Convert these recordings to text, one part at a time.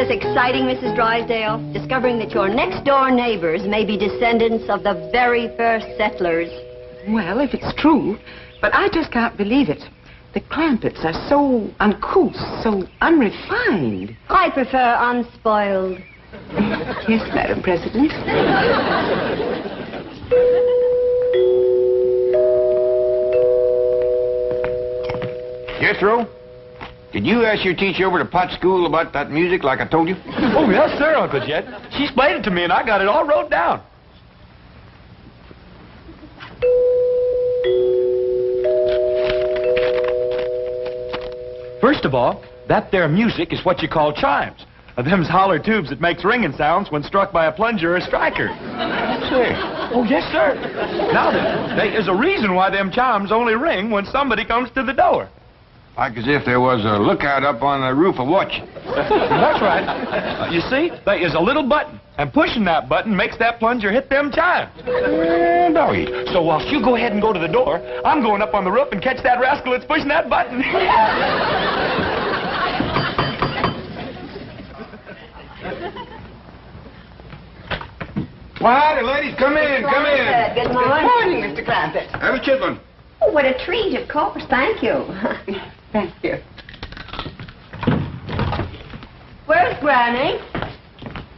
Exciting, Mrs. Drysdale, discovering that your next-door neighbors may be descendants of the very first settlers. Well, if it's true, but I just can't believe it. The Clampetts are so uncouth, so unrefined. I prefer unspoiled. Yes, Madam President. Jethro? Did you ask your teacher over to Pot School about that music like I told you? Oh, yes, sir, Uncle Jet. She explained it to me, and I got it all wrote down. First of all, that there music is what you call chimes. Them's holler tubes that makes ringing sounds when struck by a plunger or a striker. Say. Oh, yes, sir. Now then, there is a reason why them chimes only ring when somebody comes to the door. Like as if there was a lookout up on the roof of watching. That's right. You see, there is a little button, and pushing that button makes that plunger hit them chimes. Doggy. So whilst you go ahead and go to the door, I'm going up on the roof and catch that rascal that's pushing that button. Well, howdy, ladies. Come in, come in. Good morning. Good morning, Mr. Clampett. Have a chitlin. Oh, what a treat, of course. Thank you. Thank you. Where's Granny?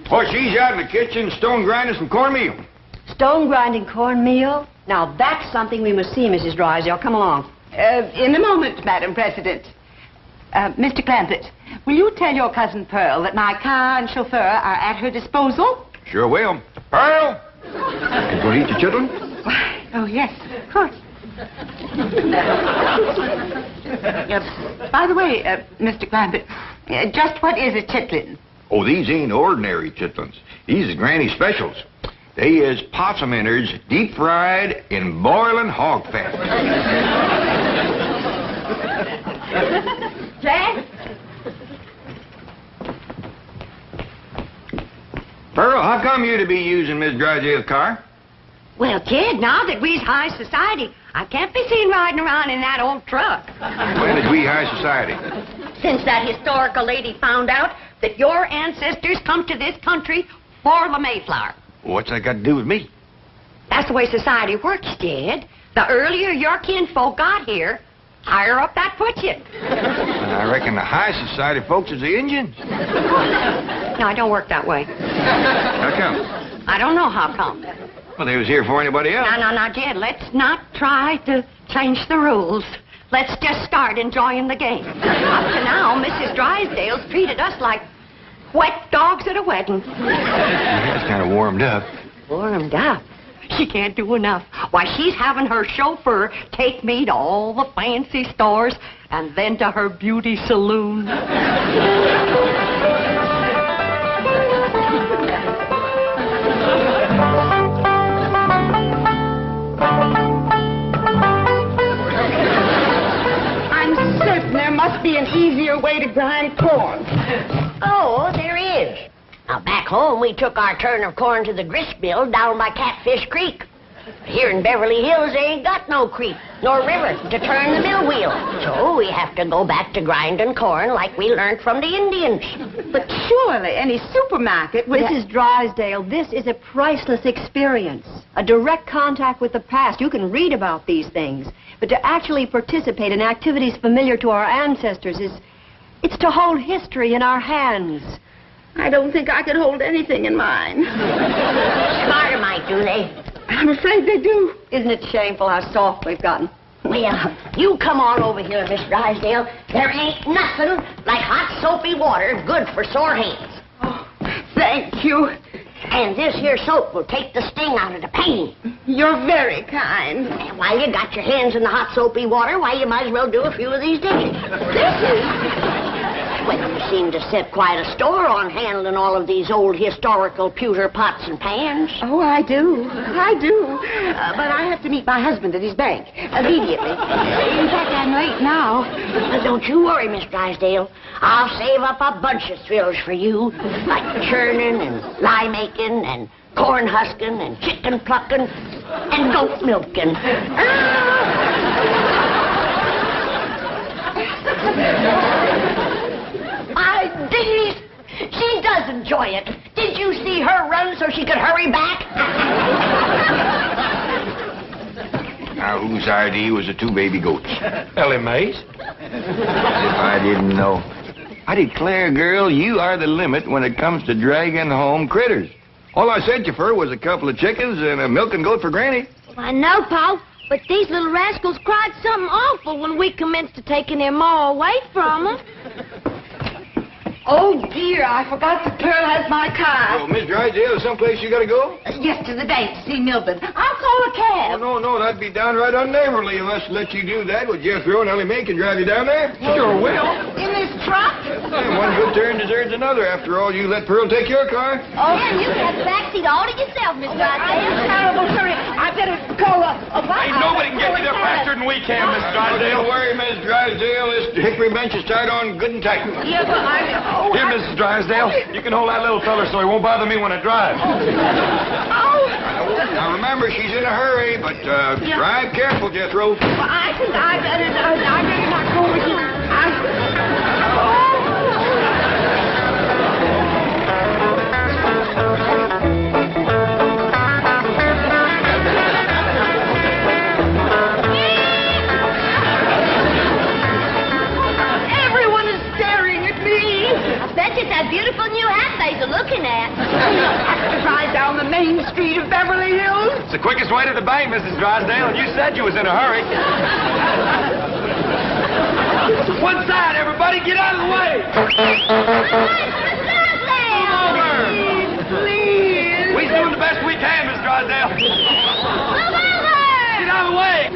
Oh, she's out in the kitchen stone grinding some cornmeal. Stone grinding cornmeal? Now, that's something we must see, Mrs. Drysdale. Come along. In a moment, Madam President. Mr. Clampett, will you tell your cousin Pearl that my car and chauffeur are at her disposal? Sure will. Pearl! You going to eat your chitlin? Oh, yes, of course. By the way, Mr. Clampett, just what is a chitlin? Oh, these ain't ordinary chitlins. These is Granny specials. They is possum innards deep fried in boiling hog fat. Jack? Pearl, how come you to be using Miss Drysdale's car? Well, kid, now that we's high society, I can't be seen riding around in that old truck. When did we high society? Since that historical lady found out that your ancestors come to this country for the Mayflower. What's that got to do with me? That's the way society works, Jed. The earlier your kinfolk got here, higher up that puts you. I reckon the high society folks is the Indians. No, it don't work that way. How come? I don't know how come. Well, they was here for anybody else. Now, Jed, let's not try to change the rules. Let's just start enjoying the game. Up to now, Mrs. Drysdale's treated us like wet dogs at a wedding. Yeah, it's kind of warmed up. Warmed up? She can't do enough. Why, she's having her chauffeur take me to all the fancy stores and then to her beauty saloon. There must be an easier way to grind corn. Oh, there is. Now, back home, we took our turn of corn to the grist mill down by Catfish Creek. Here in Beverly Hills, they ain't got no creek nor river to turn the mill wheel. So we have to go back to grinding corn like we learned from the Indians. But surely any supermarket would... Mrs. Drysdale, this is a priceless experience. A direct contact with the past. You can read about these things. But to actually participate in activities familiar to our ancestors it's to hold history in our hands. I don't think I could hold anything in mine. Smarter might, do they? I'm afraid they do. Isn't it shameful how soft we've gotten? Well, you come on over here, Miss Drysdale. There ain't nothing like hot, soapy water good for sore hands. Oh, thank you. And this here soap will take the sting out of the pain. You're very kind. And while you got your hands in the hot, soapy water, why, you might as well do a few of these dishes. Dishes? Well, you seem to set quite a store on handling all of these old historical pewter pots and pans. Oh, I do. I do. But I have have to meet my husband at his bank immediately. In fact, I'm late now. Don't you worry, Miss Drysdale. I'll save up a bunch of thrills for you, like churning and lye making and corn husking and chicken plucking and goat milking. My days! She does enjoy it. Did you see her run so she could hurry back? Now, whose idea was the 2 baby goats? Elly Mae's. If I didn't know. I declare, girl, you are the limit when it comes to dragging home critters. All I sent you for was a couple of chickens and a milking goat for Granny. I know, Pa, but these little rascals cried something awful when we commenced to taking their ma away from them. Oh, dear, I forgot that Pearl has my car. Oh, Miss Drysdale, is someplace you gotta go? Yes, to the bank to see Milburn. I'll call a cab. Oh, no, that'd be downright unneighborly of us to let you do that. Well, Jethro and Elly can drive you down there. Sure will. In this truck? Yeah, one good turn deserves another. After all, you let Pearl take your car. Oh, yeah, you can have the backseat all to yourself, Miss Drysdale. I'm terrible, sorry. I better call a Ain't nobody can get you there faster than we can, Miss Drysdale. Don't worry, Miss Drysdale. This hickory bench is tied on good and tight. Yeah, but Here, Mrs. Drysdale, you can hold that little feller so he won't bother me when I drive. Now, remember, she's in a hurry, but drive careful, Jethro. I think I better not go with you. Everyone is staring at me. I bet you it's that beautiful new hat they're looking at. Drive down the main street of Beverly Hills. It's the quickest way to the bank, Mrs. Drysdale, and you said you was in a hurry. One side, everybody, get out of the way. Please. We're doing the best we can, Miss Drysdale. Get out of the way.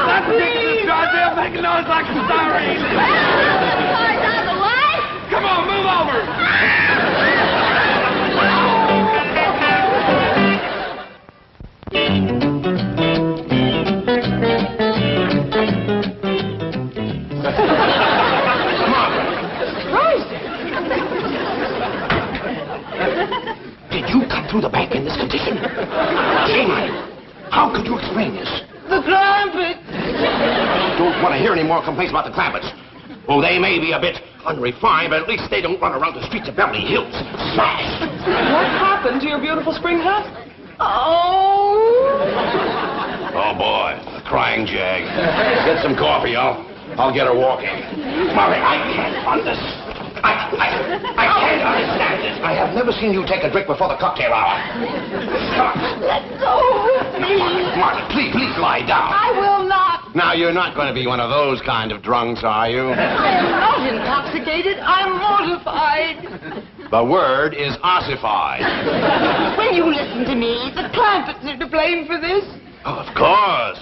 That's ridiculous, Drysdale. Make a noise like a siren. Come on, move over. Did you come through the bank in this condition? Shame on you. How could you explain this? The Clampett. Don't want to hear any more complaints about the Clampetts. Oh, they may be a bit unrefined, but at least they don't run around the streets of Beverly Hills. Smash! What happened to your beautiful spring hat? Oh, boy, a crying jag. Get some coffee, I'll get her walking. Molly, I can't understand. I can't understand this. I have never seen you take a drink before the cocktail hour. let go of me. Marty, please lie down. I will not. Now, you're not going to be one of those kind of drunks, are you? I am not intoxicated. I'm mortified. The word is ossified. When you listen to me, the Clampetts are to blame for this. Oh, of course.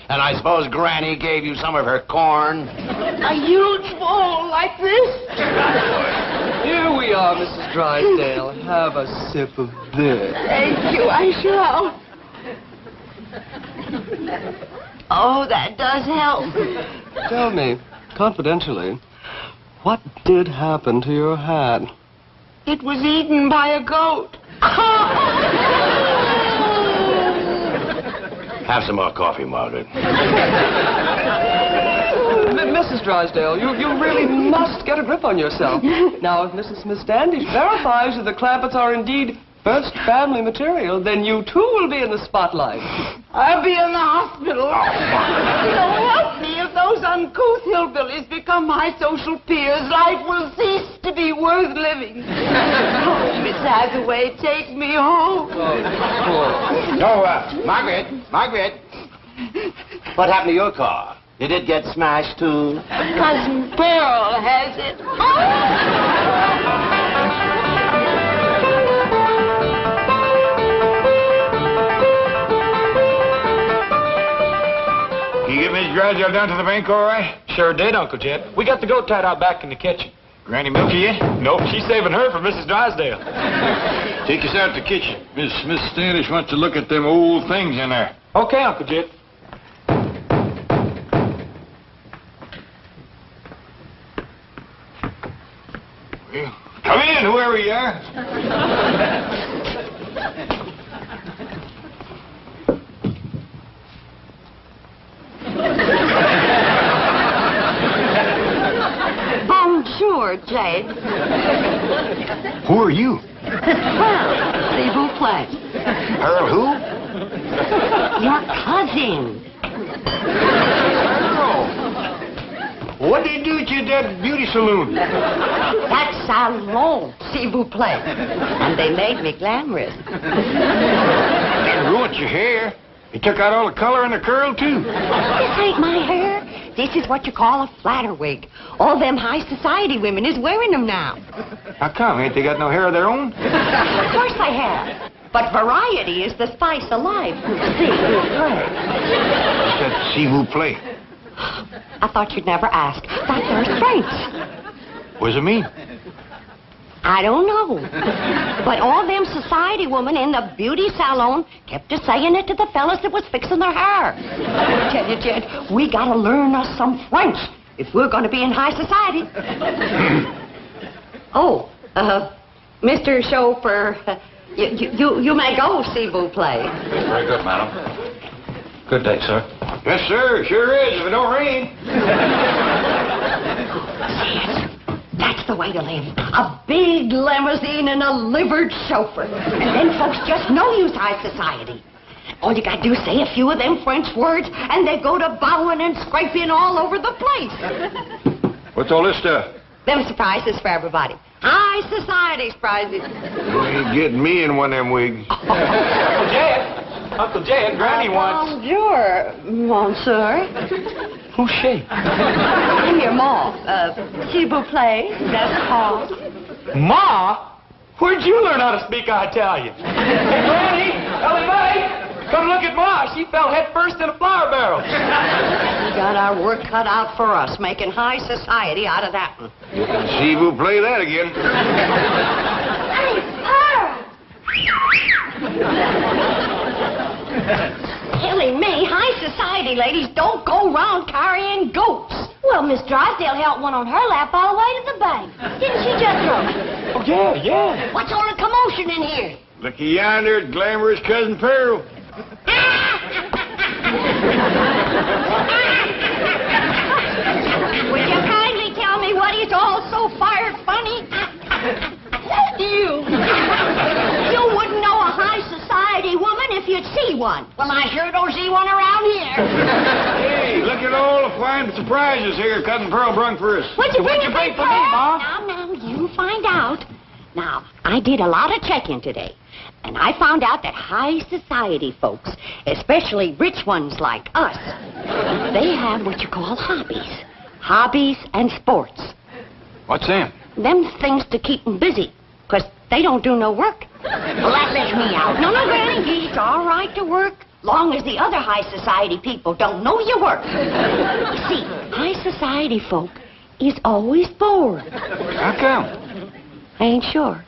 And I suppose Granny gave you some of her corn? A huge bowl like this. Here we are, Mrs. Drysdale. Have a sip of this. Thank you, I shall. Oh, that does help. Tell me, confidentially, what did happen to your hat? It was eaten by a goat. Have some more coffee, Margaret. Mrs. Drysdale, you really must get a grip on yourself. Now, if Mrs. Miss Standish verifies that the Clampetts are indeed first family material, then you too will be in the spotlight. I'll be in the hospital. Don't help me if those uncouth hillbillies become my social peers. Life will cease to be worth living. Oh, Miss Hathaway, take me home. No, Margaret. What happened to your car? Did it get smashed, too? Cousin Pearl has it. You get Miss Drysdale down to the bank all right? Sure did, Uncle Jed. We got the goat tied out back in the kitchen. Granny Milky yet? Nope, she's saving her for Mrs. Drysdale. Take us out to the kitchen. Miss Standish wants to look at them old things in there. Okay, Uncle Jet. Well, come in, whoever you are. Bonjour, Jade. Who are you? Well, s'il vous plaît. Earl who? Your cousin. Earl. What did you do at your that beauty saloon? That's salon, s'il vous plaît. And they made me glamorous. They ruined your hair. They took out all the color in the curl, too. This ain't my hair. This is what you call a flatter wig. All them high society women is wearing them now. How come? Ain't they got no hair of their own? Of course they have. But variety is the spice of life. S'il vous plaît. What's that s'il vous plaît? I thought you'd never ask. That's our French. What does it mean? I don't know. But all them society women in the beauty salon kept a saying it to the fellas that was fixing their hair. I tell you, Jed, we gotta learn us some French if we're gonna be in high society. Mr. Chauffeur, you may go, s'il vous plaît. Very good, madam. Good day, sir. Yes, sir. Sure is, if it don't rain. That's the way to live. A big limousine and a livered chauffeur. And then folks just know you's high society. All you gotta do is say a few of them French words, and they go to bowing and scraping all over the place. What's all this stuff? Them surprises for everybody. High society surprises. You ain't getting me in one of them wigs. Uncle Jed, Granny wants... Bonjour, monsieur. Who's she? I'm your ma. S'il vous plaît, that's all. Ma? Where'd you learn how to speak Italian? Hey, Granny! Elly, May! Come look at Ma. She fell head first in a flour barrel. We got our work cut out for us, making high society out of that one. You can see who play that again. Elly, me, high society ladies don't go round carrying goats. Well, Miss Drysdale held one on her lap all the way to the bank. Didn't she, Jethro? Oh, yeah. What's all the commotion in here? Looky yonder at glamorous Cousin Pearl. Would you kindly tell me what is all so fired funny? You wouldn't know a high society woman if you'd see one. Well, I sure don't see one around here. Hey, look at all the fine surprises here Cousin Pearl brung for us. What'd you bring for me, Ma? Now, you find out. Now, I did a lot of checking today, and I found out that high society folks, especially rich ones like us, they have what you call hobbies. Hobbies and sports. What's them? Them things to keep them busy, because they don't do no work. Well, that lets me out. No, Granny, it's all right to work, long as the other high society people don't know you work. You see, high society folk is always bored. How come? I ain't sure.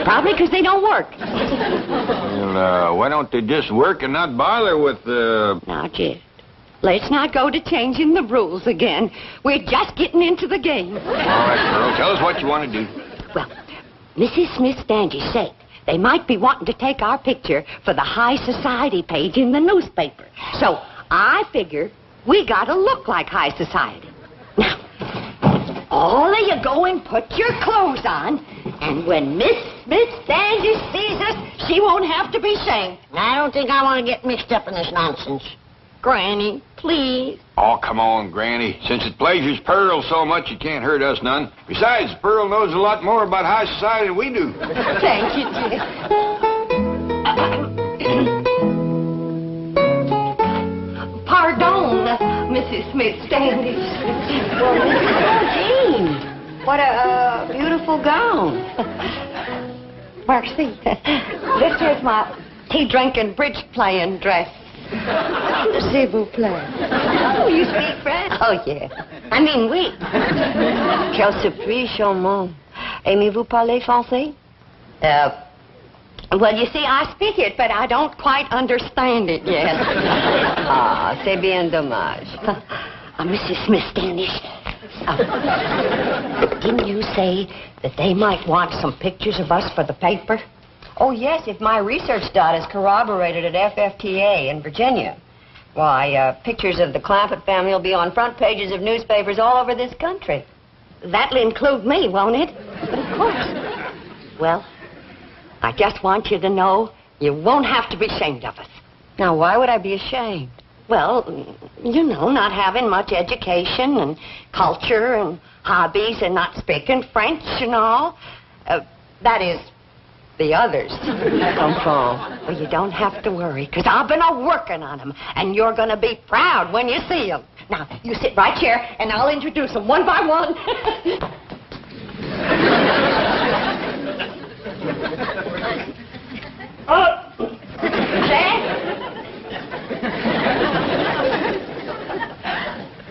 Probably because they don't work. Well, why don't they just work and not bother with, Now, Jed, let's not go to changing the rules again. We're just getting into the game. All right, Pearl, tell us what you want to do. Well, Mrs. Smith Standish said they might be wanting to take our picture for the high society page in the newspaper. So I figure we got to look like high society. Now, all of you go and put your clothes on, and when Miss Smith Standish sees us, she won't have to be shamed. I don't think I want to get mixed up in this nonsense. Granny, please. Oh, come on, Granny. Since it pleasures Pearl so much, it can't hurt us none. Besides, Pearl knows a lot more about high society than we do. Thank you, dear. Pardon, Mrs. Smith Standish. Well, Mrs. Jean, what a beautiful gown. Merci. This is my tea-drinking, bridge-playing dress. S'il vous plaît. Oh, you speak French? Oh, yeah. I mean, we. Quel surprise charmant. Aimez-vous parler français? Well, you see, I speak it, but I don't quite understand it yet. Ah, c'est bien dommage. Mrs. Smith Standish, didn't you say that they might want some pictures of us for the paper? Oh, yes, if my research data is corroborated at FFTA in Virginia. Why, pictures of the Clampett family will be on front pages of newspapers all over this country. That'll include me, won't it? But of course. Well, I just want you to know you won't have to be ashamed of us. Now, why would I be ashamed? Well, you know, not having much education and culture and hobbies and not speaking French and all. That is, the others. Well, you don't have to worry, because I've been working on them, and you're going to be proud when you see them. Now, you sit right here, and I'll introduce them one by one.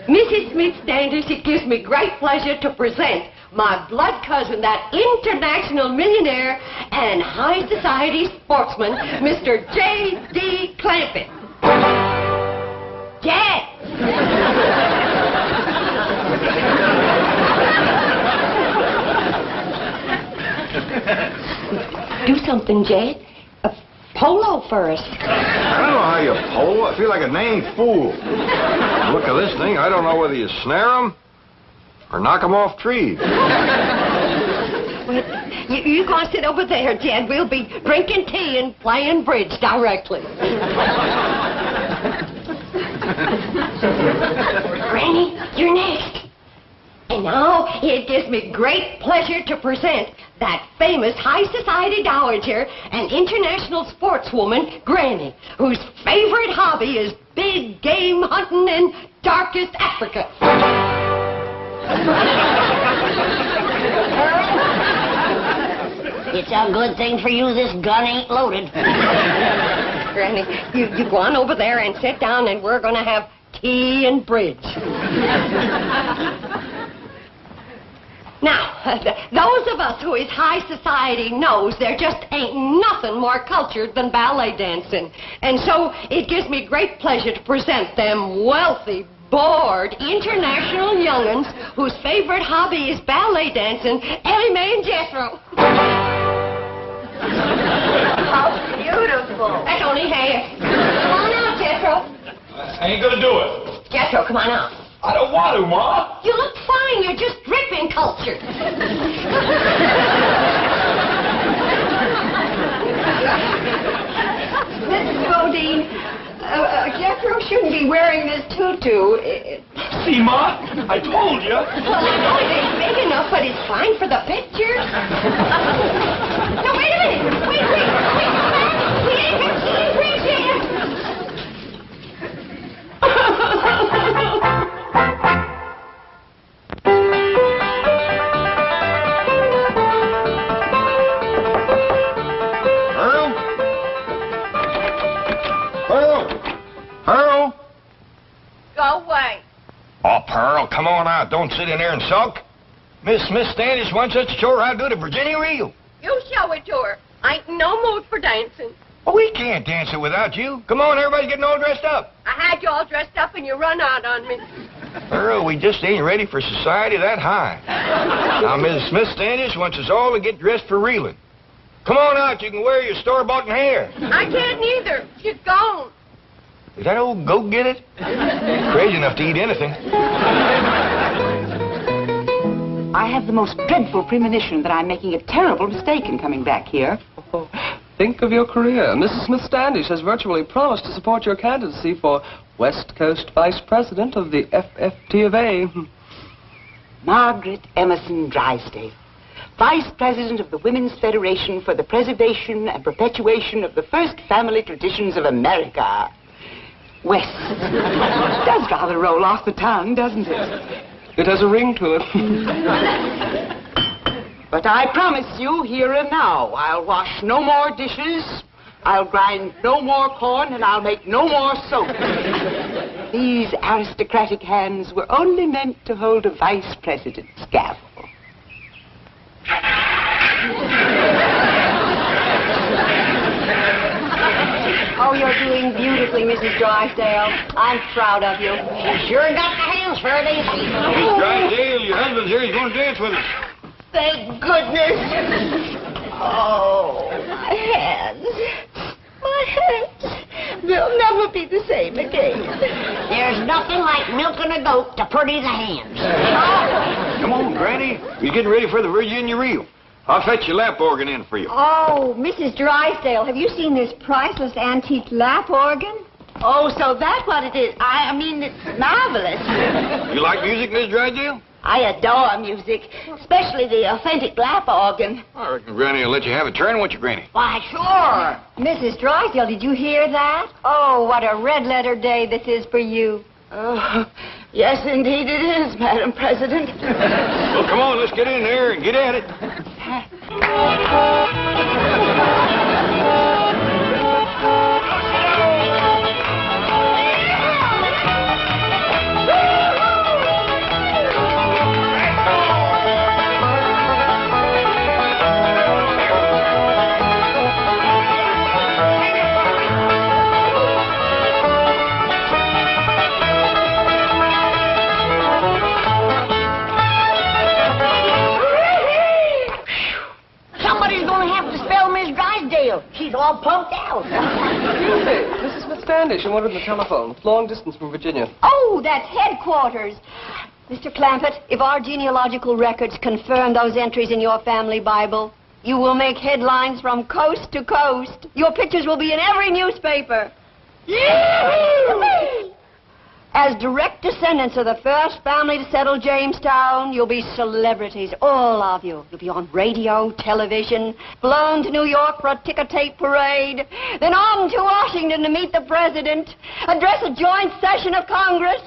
Mrs. Smith Standish, it gives me great pleasure to present my blood cousin, that international millionaire and high society sportsman, Mr. J.D. Clampett. Jed! Do something, Jed. Polo first. I don't know how you polo. I feel like a named fool. Look at this thing. I don't know whether you snare them or knock them off trees. Well, you go sit over there, Jed. We'll be drinking tea and playing bridge directly. Granny, you're next. And now it gives me great pleasure to present that famous high society dowager and international sportswoman, Granny, whose favorite hobby is big game hunting in darkest Africa. It's a good thing for you this gun ain't loaded. Granny, you go on over there and sit down, and we're going to have tea and bridge. Now, those of us who is high society knows there just ain't nothing more cultured than ballet dancing. And so it gives me great pleasure to present them wealthy, bored, international young'uns whose favorite hobby is ballet dancing, Elly and Jethro. How beautiful. That's only half. Come on out, Jethro. I ain't gonna do it. Jethro, come on out. I don't want to, Ma. You look fine. You're just dripping culture. Mrs. Bodine, Jethro shouldn't be wearing this tutu. See, Ma? I told you. Well, I know it ain't big enough, but it's fine for the pictures. No, wait a minute. Wait. We ain't got tea and bridge yet. Pearl? Go away. Oh, Pearl, come on out. Don't sit in there and sulk. Miss Smith Standish wants us to show her how to do the Virginia reel. You show it to her. I ain't no mood for dancing. Oh, we can't dance it without you. Come on, everybody's getting all dressed up. I had you all dressed up and you run out on me. Pearl, we just ain't ready for society that high. Now, Miss Smith Standish wants us all to get dressed for reeling. Come on out. You can wear your store-bought hair. I can't neither. She's gone. Is that old goat get it? Crazy enough to eat anything. I have the most dreadful premonition that I'm making a terrible mistake in coming back here. Oh, think of your career. Mrs. Smith Standish has virtually promised to support your candidacy for West Coast Vice President of the FFT of A. Margaret Emerson Drysdale, Vice President of the Women's Federation for the Preservation and Perpetuation of the First Family Traditions of America. West. Does rather roll off the tongue, doesn't it? It has a ring to it. But I promise you, here and now, I'll wash no more dishes, I'll grind no more corn and I'll make no more soap. These aristocratic hands were only meant to hold a vice president's gavel. Oh, you're doing beautifully, Mrs. Drysdale. I'm proud of you. You sure got the hands for it, ain't she? Miss Drysdale, your husband's here. He's going to dance with us. Thank goodness. Oh, my hands. My hands. They'll never be the same again. There's nothing like milking a goat to pretty the hands. Come on, Granny. You're getting ready for the Virginia reel. I'll fetch your lap organ in for you. Oh, Mrs. Drysdale, have you seen this priceless antique lap organ? Oh, so that's what it is. I mean, it's marvelous. You like music, Miss Drysdale? I adore music, especially the authentic lap organ. I reckon Granny will let you have a turn, won't you, Granny? Why, sure. Mrs. Drysdale, did you hear that? Oh, what a red-letter day this is for you. Oh, yes, indeed it is, Madam President. Well, come on, let's get in there and get at it. Somebody's going to have to spell Miss Drysdale. She's all pumped out. Excuse me. This is Miss Standish. I wanted the telephone. It's long distance from Virginia. Oh, that's headquarters. Mr. Clampett, if our genealogical records confirm those entries in your family Bible, you will make headlines from coast to coast. Your pictures will be in every newspaper. Yee-hoo! As direct descendants of the first family to settle Jamestown, you'll be celebrities, all of you. You'll be on radio, television, flown to New York for a ticker-tape parade, then on to Washington to meet the president, address a joint session of Congress.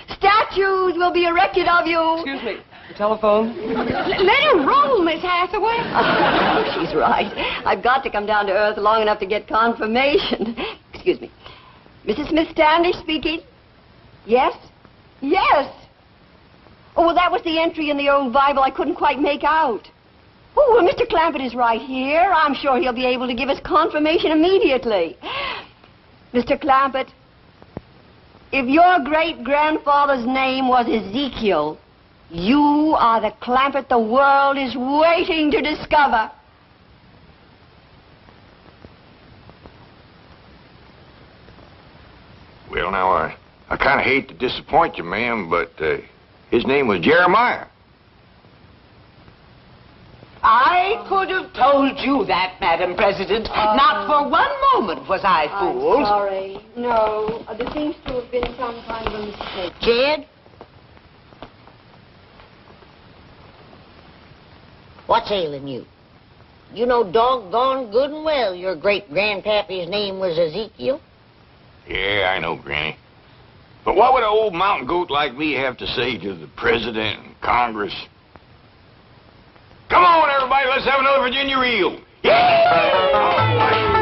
Statues will be erected of you. Excuse me. The telephone? Let her roll, Miss Hathaway. She's right. I've got to come down to earth long enough to get confirmation. Excuse me. Mrs. Smith Standish speaking. Yes? Yes. Oh, well, that was the entry in the old Bible I couldn't quite make out. Oh, well, Mr. Clampett is right here. I'm sure he'll be able to give us confirmation immediately. Mr. Clampett, if your great-grandfather's name was Ezekiel, you are the Clampett the world is waiting to discover. Well, now, I kind of hate to disappoint you, ma'am, but his name was Jeremiah. I could have told you that, Madam President. Not for one moment was I fooled. I'm sorry. No, there seems to have been some kind of a mistake. Jed? What's ailing you? You know doggone good and well your great-grandpappy's name was Ezekiel. Yeah, I know, Granny. But what would an old mountain goat like me have to say to the president and Congress? Come on, everybody, let's have another Virginia reel. Yeah!